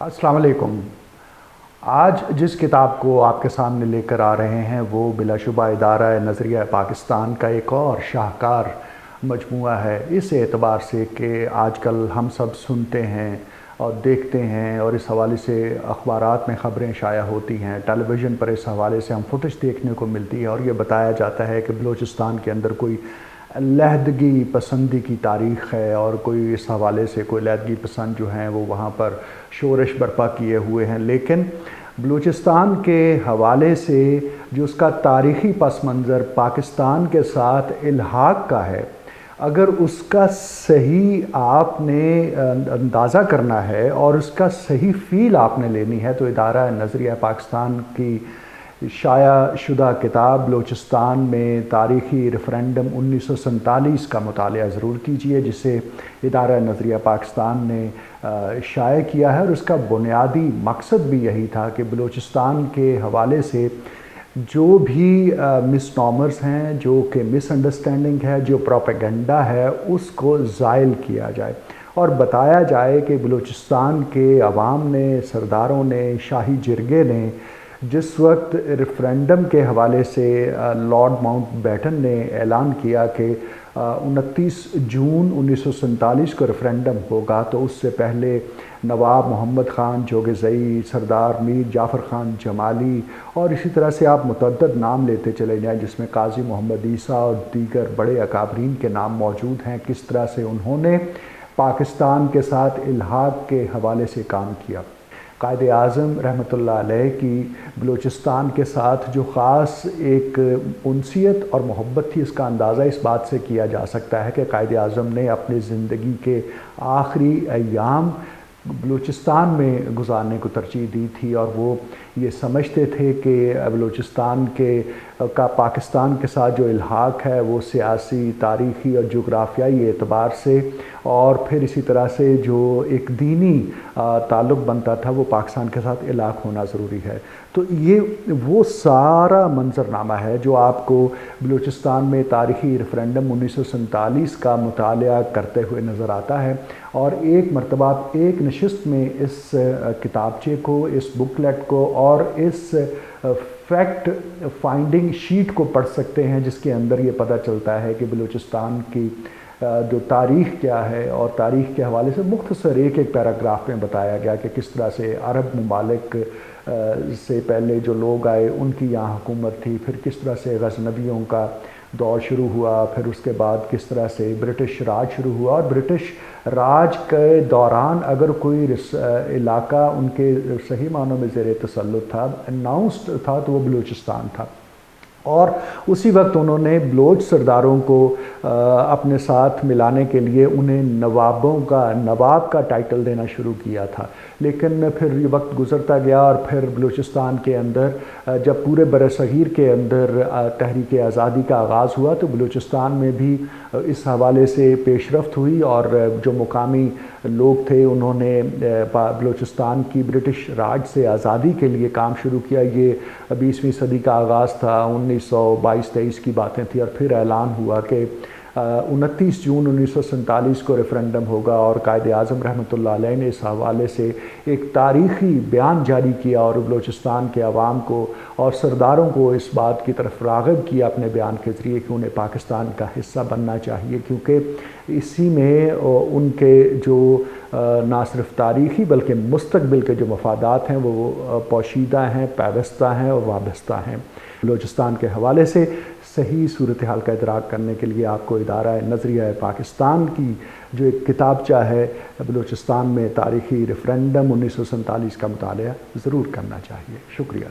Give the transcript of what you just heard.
अस्सलाम वालेकुम। आज जिस किताब को आपके सामने लेकर आ रहे हैं वो बिलाशुबा इदारा नज़रिया पाकिस्तान का एक और शाहकार मजमूआ है, इस एतबार से कि आजकल हम सब सुनते हैं और देखते हैं और इस हवाले से अखबारात में ख़बरें शाया होती हैं, टेलीविज़न पर इस हवाले से हम फुटेज देखने को मिलती है और ये बताया जाता है कि बलूचिस्तान के अंदर कोई लहदगी पसंदी की तारीख़ है और कोई इस हवाले से कोई लहदगी पसंद जो हैं वो वहाँ पर शोरश बर्पा किए हुए हैं। लेकिन बलूचिस्तान के हवाले से जो उसका तारीख़ी पस मंज़र पाकिस्तान के साथ इल्हाक़ का है, अगर उसका सही आपने अंदाज़ा करना है और उसका सही फ़ील आपने लेनी है तो इदारा नज़रिया पाकिस्तान की शाया शुदा किताब बलूचिस्तान में तारीख़ी रेफ़रेंडम 1947 का मुतालिया ज़रूर कीजिए, जिसे इदारा नज़रिया पाकिस्तान ने शाया किया है। और उसका बुनियादी मकसद भी यही था कि बलूचिस्तान के हवाले से जो भी मिसनॉमर्स हैं, जो कि मिसअंडरस्टैंडिंग है, जो प्रोपेगेंडा है, उसको ज़ाइल किया जाए और बताया जाए कि बलूचिस्तान के अवाम ने, सरदारों ने, शाही जिरगे ने जिस वक्त रेफ़रेंडम के हवाले से लॉर्ड माउंटबेटन ने ऐलान किया कि 29 जून 1947 को रेफ़रेंडम होगा, तो उससे पहले नवाब मोहम्मद ख़ान जोगेज़ई, सरदार मीर जाफ़र ख़ान जमाली और इसी तरह से आप मुतअद्दिद नाम लेते चले जाएं जिसमें काजी मोहम्मद ईसा और दीगर बड़े अकाबरीन के नाम मौजूद हैं, किस तरह से उन्होंने पाकिस्तान के साथ इल्हाक़ के हवाले से काम किया। कायद आज़म रहमतुल्लाह अलैह की बलूचिस्तान के साथ जो ख़ास एक उनसियत और मोहब्बत थी, इसका अंदाज़ा इस बात से किया जा सकता है कि कायद आज़म ने अपनी ज़िंदगी के आखिरी अय्याम बलूचिस्तान में गुजारने को तरजीह दी थी और वो ये समझते थे कि बलूचिस्तान का पाकिस्तान के साथ जो इल्हाक़ है वो सियासी, तारीख़ी और जोग्राफियाई एतबार से और फिर इसी तरह से जो एक दीनी ताल्लुक़ बनता था वो पाकिस्तान के साथ इल्हाक़ होना ज़रूरी है। तो ये वो सारा मंज़रनामा है जो आपको बलूचिस्तान में तारीख़ी रेफ़रेंडम 1947 का मुतालिया करते हुए नज़र आता है। और एक मरतबा एक नशिस्त में इस किताबचे को, इस बुकलेट को और इस फैक्ट फाइंडिंग शीट को पढ़ सकते हैं, जिसके अंदर ये पता चलता है कि बलूचिस्तान की जो तारीख़ क्या है और तारीख़ के हवाले से मुख्तसर एक पैराग्राफ में बताया गया कि किस तरह से अरब ममालिक से पहले जो लोग आए उनकी यहाँ हुकूमत थी, फिर किस तरह से गज़नवियों का दौर शुरू हुआ, फिर उसके बाद किस तरह से ब्रिटिश राज शुरू हुआ और ब्रिटिश राज के दौरान अगर कोई इलाका उनके सही मानों में ज़ेर तसल्लुत था, अनाउंस्ड था, तो वो बलूचिस्तान था। और उसी वक्त उन्होंने बलोच सरदारों को अपने साथ मिलाने के लिए उन्हें नवाब का टाइटल देना शुरू किया था। लेकिन फिर ये वक्त गुज़रता गया और फिर बलूचिस्तान के अंदर जब पूरे बरसग़ीर के अंदर तहरीक आज़ादी का आगाज़ हुआ तो बलूचिस्तान में भी इस हवाले से पेशरफ्त हुई और जो मुकामी लोग थे उन्होंने बलूचिस्तान की ब्रिटिश राज से आज़ादी के लिए काम शुरू किया। ये 20वीं सदी का आगाज़ था, 1922-23 की बातें थी और फिर ऐलान हुआ कि 29 जून 1947 को रेफ़रेंडम होगा और कायद आज़म रहमतुल्लाह अलैह ने इस हवाले से एक तारीख़ी बयान जारी किया और बलूचिस्तान के अवाम को और सरदारों को इस बात की तरफ राग़िब किया अपने बयान के ज़रिए कि उन्हें पाकिस्तान का हिस्सा बनना चाहिए, क्योंकि इसी में उनके जो ना सिर्फ तारीख़ी बल्कि मुस्तक़बिल के जो मफादात हैं वो पोशीदा हैं, पैवस्ता हैं और वाबस्ता हैं। बलूचिस्तान के हवाले से सही सूरत हाल का इदराक करने के लिए आपको इदारा नज़रिया पाकिस्तान की जो एक किताबचा है बलूचिस्तान में तारीख़ी रेफ़रेंडम 1947 का मुतालिया ज़रूर करना चाहिए। शुक्रिया।